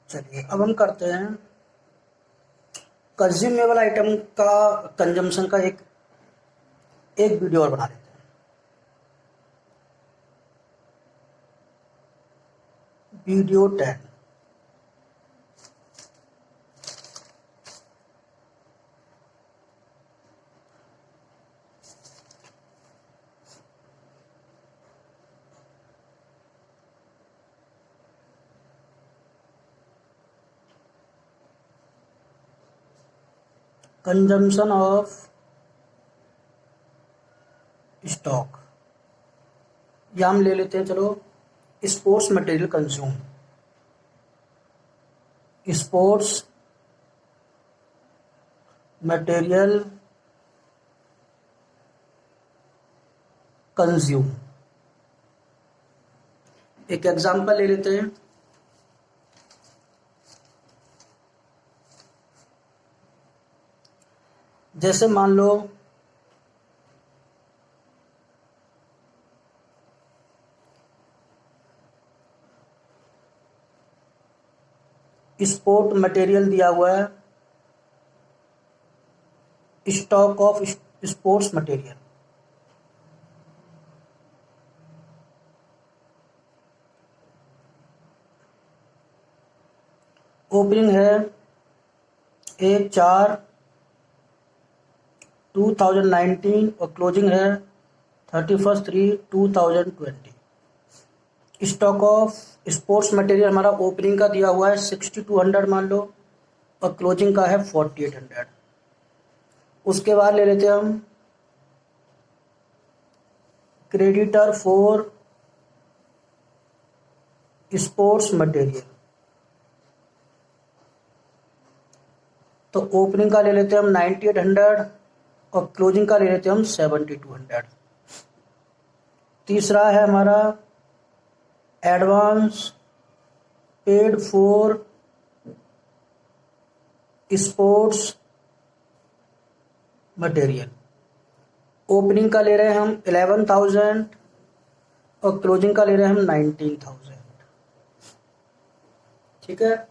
चलिए अब हम करते हैं कंज्यूमेबल आइटम का कंजम्पशन का एक एक वीडियो और बना लेते हैं। वीडियो 10। कंजम्पशन ऑफ स्टॉक, या हम ले लेते हैं, चलो sports material consume. Sports material consume. एक एग्जांपल ले लेते हैं। जैसे मान लो स्पोर्ट मटेरियल दिया हुआ है, stock of sports material. Opening है 1/4/2019 और क्लोजिंग है 31/3/2020। स्टॉक ऑफ स्पोर्ट्स मटेरियल हमारा ओपनिंग का दिया हुआ है 6200 मान लो, और क्लोजिंग का है 4800। उसके बाद ले लेते हैं हम क्रेडिटर फॉर स्पोर्ट्स मटेरियल। तो ओपनिंग का ले लेते हैं हम 9800 और क्लोजिंग का ले लेते हैं हम 7200। तीसरा है हमारा advance paid for sports material. Opening का ले रहे हैं हम 11,000 और क्लोजिंग का ले रहे हैं हम 19,000। ठीक है।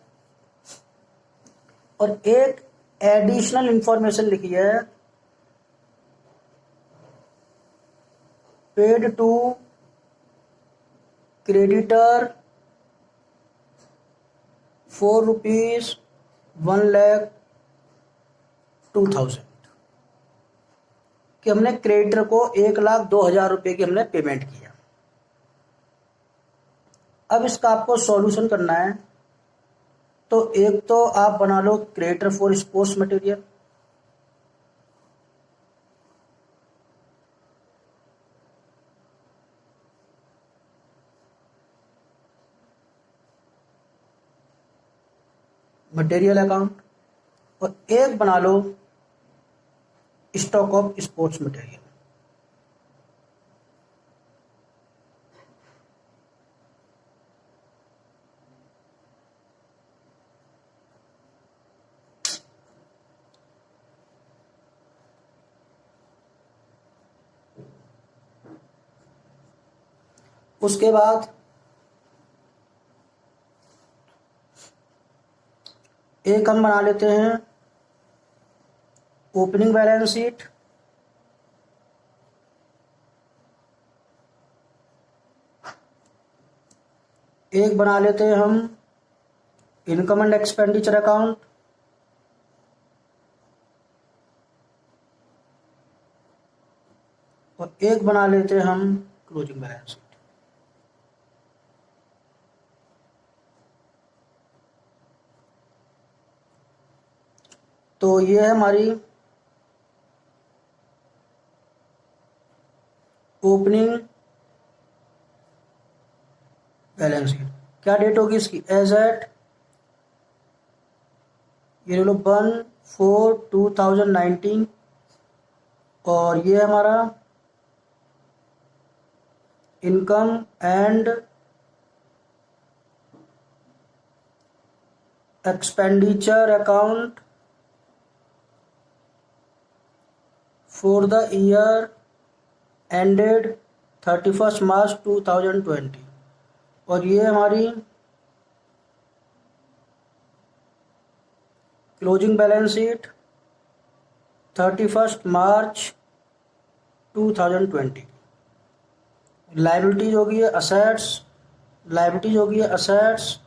और एक एडिशनल इंफॉर्मेशन लिखी है, पेड टू क्रेडिटर ₹1,02,000 कि हमने क्रेडिटर को 1,02,000 रुपये की हमने पेमेंट किया। अब इसका आपको सॉल्यूशन करना है। तो एक तो आप बना लो creditor for sports material, material account, और एक बना लो स्टॉक ऑफ स्पोर्ट्स मटेरियल। उसके बाद एक हम बना लेते हैं ओपनिंग बैलेंस शीट, एक बना लेते हैं हम इनकम एंड एक्सपेंडिचर अकाउंट, और एक बना लेते हैं हम क्लोजिंग बैलेंस शीट। तो ये है हमारी ओपनिंग बैलेंस शीट। क्या डेट होगी इसकी? एज एट ये लो 1/4/2019, और ये हमारा income and expenditure account for the year ended 31 मार्च 2020, और ये हमारी क्लोजिंग बैलेंस शीट 31 मार्च 2020। लाइबिलिटीज होगी है असेट्स, लाइबिलिटीज होगी है असेट्स,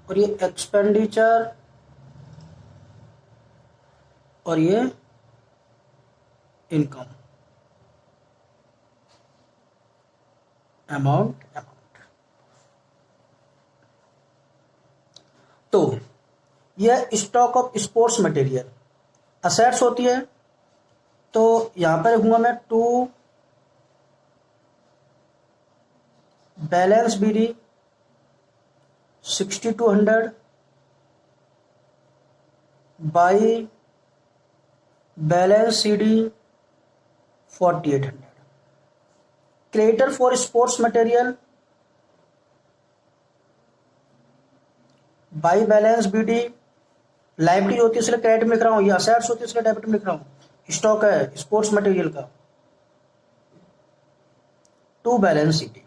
और ये एक्सपेंडिचर, और ये इनकम अमाउंट। तो यह stock of sports material assets होती है। तो यहां पर लिखूंगा मैं to balance BD 6200 by balance CD 4800। Creditor for sports material by balance BD, liability होती है इसलिए क्रेडिट में लिख रहा हूं, ये असेट्स होती है इसलिए डेबिट में लिख रहा हूं। स्टॉक है स्पोर्ट्स मटेरियल का, टू बैलेंस सीडी,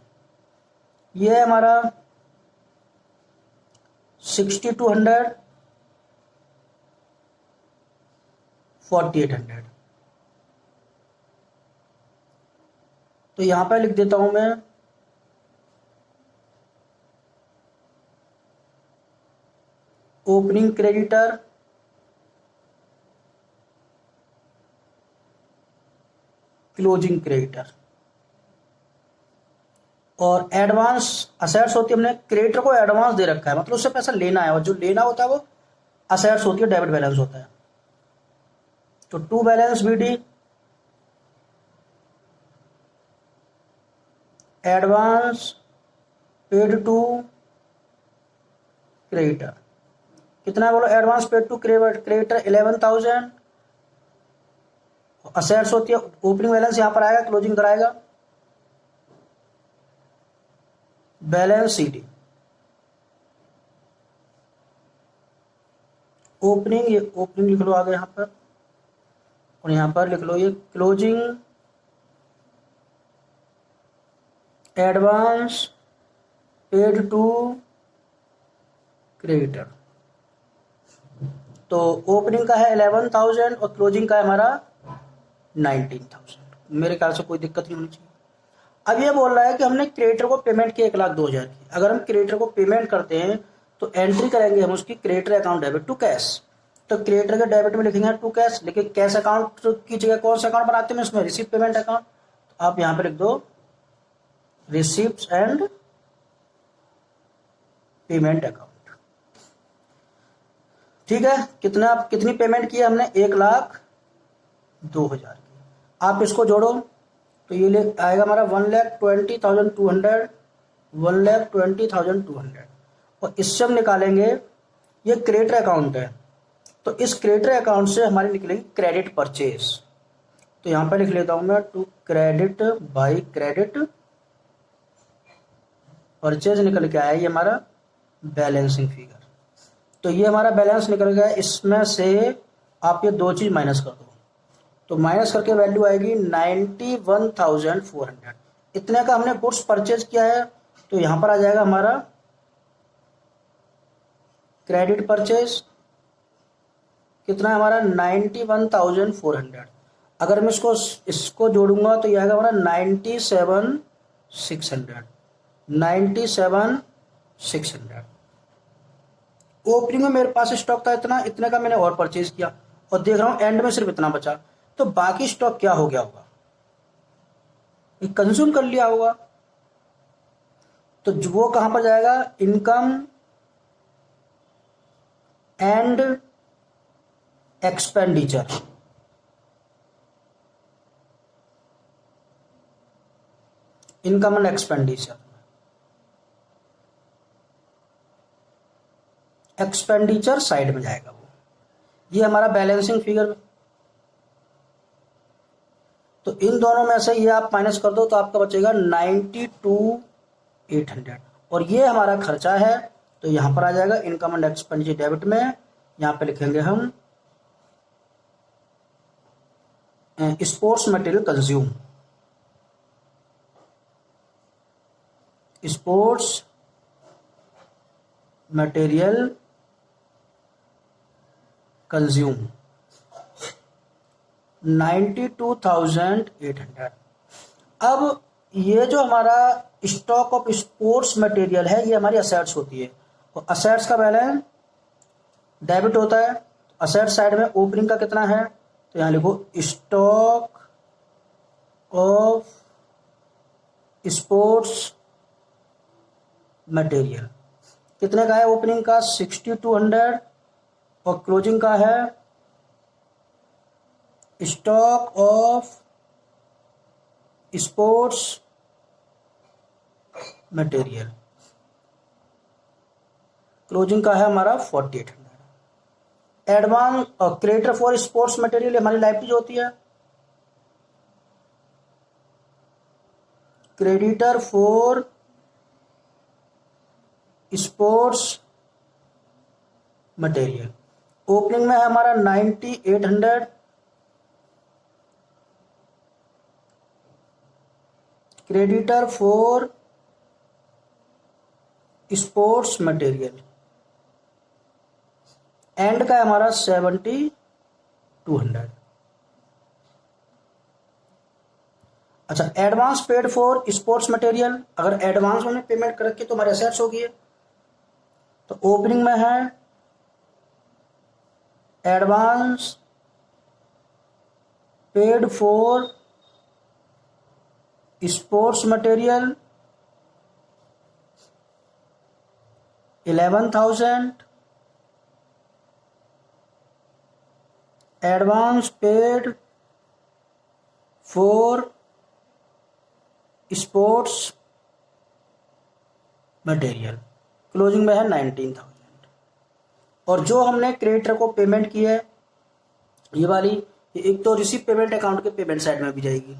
ये है हमारा 6200 4800। तो यहां पर लिख देता हूं मैं ओपनिंग क्रेडिटर क्लोजिंग क्रेडिटर, और एडवांस असेट्स होती है, हमने क्रेडिटर को एडवांस दे रखा है मतलब उससे पैसा लेना है, और जो लेना होता है वो असेट्स होती है, डेबिट बैलेंस होता है। तो to balance BD advance paid to creditor, कितना बोलो advance paid to creditor 11,000। Assets होती है, ओपनिंग बैलेंस यहां पर आएगा, क्लोजिंग इधर आएगा, बैलेंस सीडी ओपनिंग, ये ओपनिंग लिख लो आगे यहां पर, और यहां पर लिख लो ये closing advance paid to creditor. तो ओपनिंग का है 11,000 और क्लोजिंग का है हमारा 19,000। मेरे ख्याल से कोई दिक्कत नहीं होनी चाहिए। अब ये बोल रहा है कि हमने क्रेडिटर को पेमेंट की 1,02,000 की। अगर हम क्रेडिटर को पेमेंट करते हैं तो एंट्री करेंगे हम उसकी creditor account debit to cash. तो क्रेडिटर के डेबिट में लिखेंगे टू कैश, लेकिन कैश अकाउंट की जगह कौन सा अकाउंट बनाते हैं इसमें, रिसीव पेमेंट अकाउंट। तो आप यहां पर लिख दो रिसीप्ट एंड पेमेंट अकाउंट। ठीक है, कितनी पेमेंट की हमने 1,02,000 की। आप इसको जोड़ो तो ये आएगा हमारा 1,20,200, 1,20,200। और इससे हम निकालेंगे, ये क्रेडिटर अकाउंट है, तो इस क्रेडिटर अकाउंट से हमारी निकलेगी क्रेडिट परचेज। तो यहां पर लिख लेता हूं मैं to credit by credit purchase निकल के आया ये हमारा बैलेंसिंग फिगर। तो ये हमारा बैलेंस निकल गया, इसमें से आप ये दो चीज माइनस कर दो, तो माइनस करके वैल्यू आएगी 91,400। इतने का हमने गुड्स परचेज किया है, तो यहां पर आ जाएगा हमारा क्रेडिट परचेज, कितना है हमारा 91,400। अगर मैं इसको जोड़ूंगा तो यह आएगा हमारा 97,600, 97,600। ओपनिंग में मेरे पास स्टॉक था इतने का मैंने और परचेज किया, और देख रहा हूं एंड में सिर्फ इतना बचा, तो बाकी स्टॉक क्या हो गया होगा, कंज्यूम कर लिया होगा। तो वो कहां पर जाएगा, income and expenditure. Income and expenditure, expenditure side में जाएगा वो। ये हमारा बैलेंसिंग फिगर। तो इन दोनों में से ये आप माइनस कर दो तो आपका बचेगा 92,800, और ये हमारा खर्चा है। तो यहां पर आ जाएगा इनकम एंड एक्सपेंडिचर डेबिट में, यहां पे लिखेंगे हम sports material consume, sports material consume 92,800। अब ये जो हमारा स्टॉक ऑफ स्पोर्ट्स मटेरियल है, ये हमारी असेट्स होती है, और असेट्स का बैलेंस डेबिट होता है। असेट साइड में ओपनिंग का कितना है, तो यहाँ लिखो स्टॉक ऑफ स्पोर्ट्स मटेरियल। कितने का है ओपनिंग का, 6200, और क्लोजिंग का है stock of sports material, closing का है हमारा 4800। एडवांस और क्रेडिटर फॉर स्पोर्ट्स मटेरियल हमारी लाइबिलिटी होती है, creditor for sports material. Opening में है हमारा 9800, creditor for sports material, and का है हमारा 7200। अच्छा, advance paid for sports material, अगर एडवांस में पेमेंट कर रखी तो हमारे असेट्स होगी। तो ओपनिंग में है advance paid for sports material 11,000, advance paid for sports material, closing में है 19,000। और जो हमने क्रेडिटर को पेमेंट की है, ये वाली, एक तो रिसीव पेमेंट अकाउंट के पेमेंट साइड में भी जाएगी।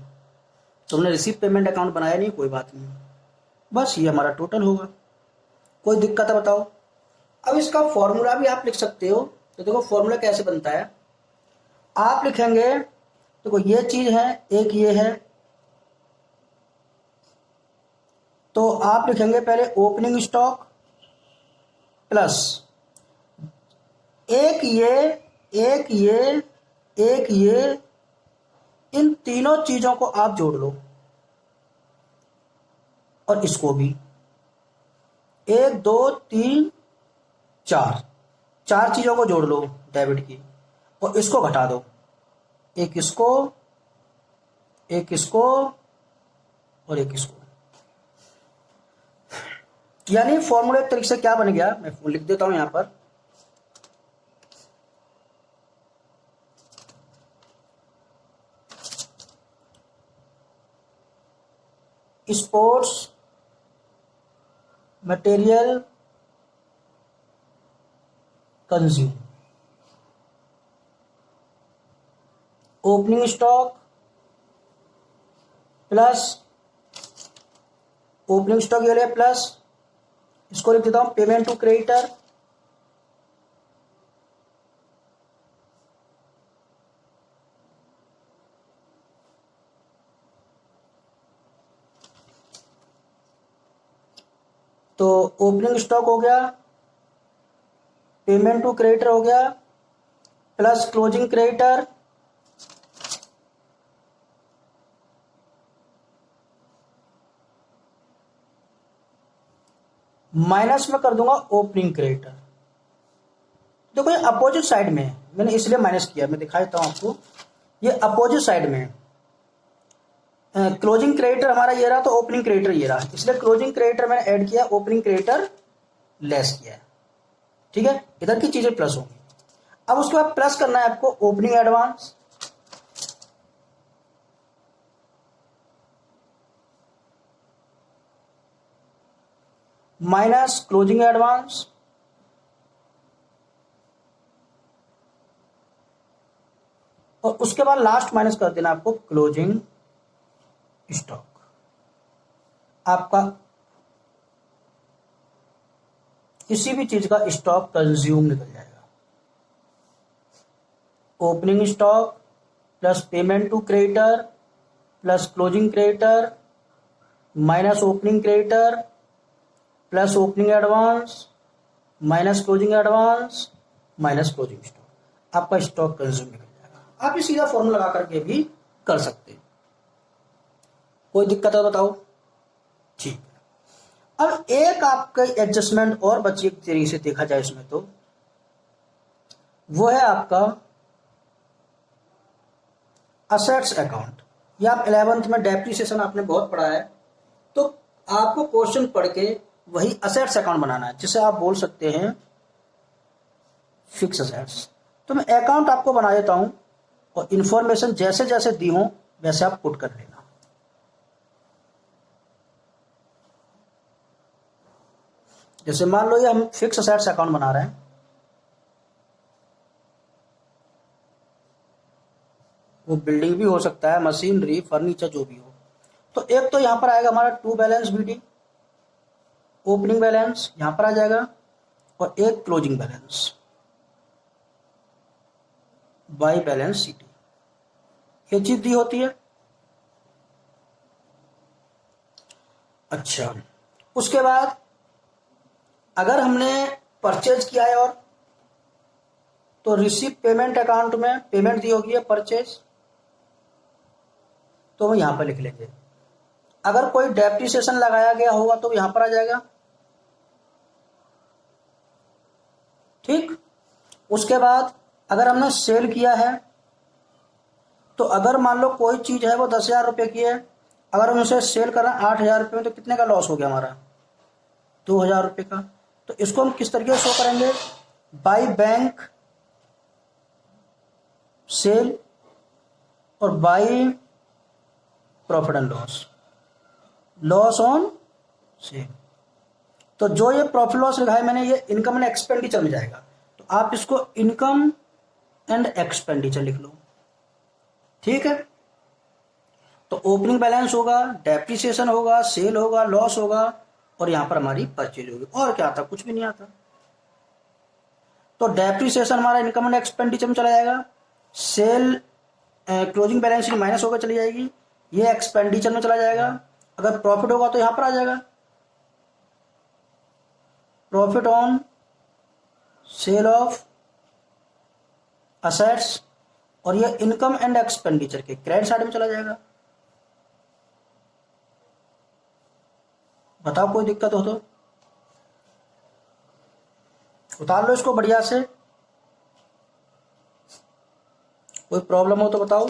तो हमने रिसीव पेमेंट अकाउंट बनाया नहीं, कोई बात नहीं, बस ये हमारा टोटल होगा। कोई दिक्कत है बताओ। अब इसका फॉर्मूला भी आप लिख सकते हो। तो देखो फॉर्मूला कैसे बनता है, आप लिखेंगे, देखो ये चीज है, एक ये है, तो आप लिखेंगे पहले ओपनिंग स्टॉक प्लस एक ये, इन तीनों चीजों को आप जोड़ लो, और इसको भी 1 2 3 4 चीजों को जोड़ लो डेबिट की, और इसको घटा दो, एक इसको और एक इसको। यानी फॉर्मूला एक तरीके से क्या बन गया, मैं लिख देता हूं यहां पर, sports material consume, opening stock plus opening stock ये ले प्लस इसको लिख देता हूं पेमेंट टू क्रेडिटर तो ओपनिंग स्टॉक हो गया, पेमेंट टू क्रेडिटर हो गया, प्लस क्लोजिंग क्रेडिटर माइनस में कर दूंगा ओपनिंग क्रेडिटर। देखो ये अपोजिट साइड में है, मैंने इसलिए माइनस किया, मैं दिखा देता हूं आपको, ये अपोजिट साइड में है। क्लोजिंग क्रेडिटर हमारा ये रहा, तो ओपनिंग क्रेडिटर ये रहा, इसलिए क्लोजिंग क्रेडिटर मैंने ऐड किया, ओपनिंग क्रेडिटर लेस किया है। ठीक है, इधर की चीजें प्लस होंगी। अब उसके बाद प्लस करना है आपको opening advance, minus closing advance, और उसके बाद लास्ट माइनस कर देना आपको क्लोजिंग स्टॉक। आपका किसी भी चीज का स्टॉक कंज्यूम निकल जाएगा। Opening stock plus payment to creditor plus closing creditor minus opening creditor plus opening advance minus closing advance minus closing stock. आपका स्टॉक कंज्यूम निकल जाएगा। आप ये सीधा फॉर्मूला लगा करके भी कर सकते हैं। कोई दिक्कत है बताओ? ठीक है। अब एक आपका एडजस्टमेंट और बची एक तरीके से देखा जाए इसमें, तो वो है आपका असेट्स अकाउंट। या आप 11th में डेप्रिसिएशन आपने बहुत पढ़ा है, तो आपको क्वेश्चन पढ़ के वही असेट्स अकाउंट बनाना है, जिसे आप बोल सकते हैं फिक्स असेट्स। तो मैं अकाउंट आपको बना देता हूं और इंफॉर्मेशन जैसे जैसे दी हो वैसे आप पुट कर लेना। जैसे मान लो ये हम फिक्स असेट्स अकाउंट बना रहे हैं, वो बिल्डिंग भी हो सकता है, मशीनरी, फर्नीचर, जो भी हो। तो एक तो यहां पर आएगा हमारा to balance BD, opening balance यहां पर आ जाएगा, और एक closing balance by balance sheet, ये चीज दी होती है। अच्छा, उसके बाद अगर हमने परचेज किया है, और तो रिसीव पेमेंट अकाउंट में पेमेंट दी होगी है परचेज, तो हम यहां पर लिख लेंगे। अगर कोई डेप्रिसिएशन लगाया गया होगा तो यहां पर आ जाएगा। ठीक। उसके बाद अगर हमने सेल किया है, तो अगर मान लो कोई चीज है वो 10,000 रुपये की है, अगर हम उसे सेल कर रहे हैं 8,000 रुपये में, तो कितने का लॉस हो गया हमारा? 2,000 रुपये का। तो इसको हम किस तरीके से शो करेंगे? बाई बैंक सेल और by profit and loss, loss on sale. तो जो ये प्रॉफिट लॉस लिखा है मैंने, ये इनकम एंड एक्सपेंडिचर में जाएगा, तो आप इसको इनकम एंड एक्सपेंडिचर लिख लो। ठीक है। तो ओपनिंग बैलेंस होगा, डेप्रिसिएशन होगा, सेल होगा, लॉस होगा, और यहां पर हमारी परचेज होगी। और क्या आता? कुछ भी नहीं आता। तो डेप्रिसिएशन हमारा इनकम एंड एक्सपेंडिचर में चला जाएगा, sale closing balance sheet minus होकर चली जाएगी, ये एक्सपेंडिचर में चला जाएगा। अगर प्रॉफिट होगा तो यहां पर आ जाएगा profit on sale of assets, और ये इनकम एंड एक्सपेंडिचर के क्रेडिट साइड में चला जाएगा। बताओ कोई दिक्कत हो तो उतार लो इसको बढ़िया से। कोई प्रॉब्लम हो तो बताओ।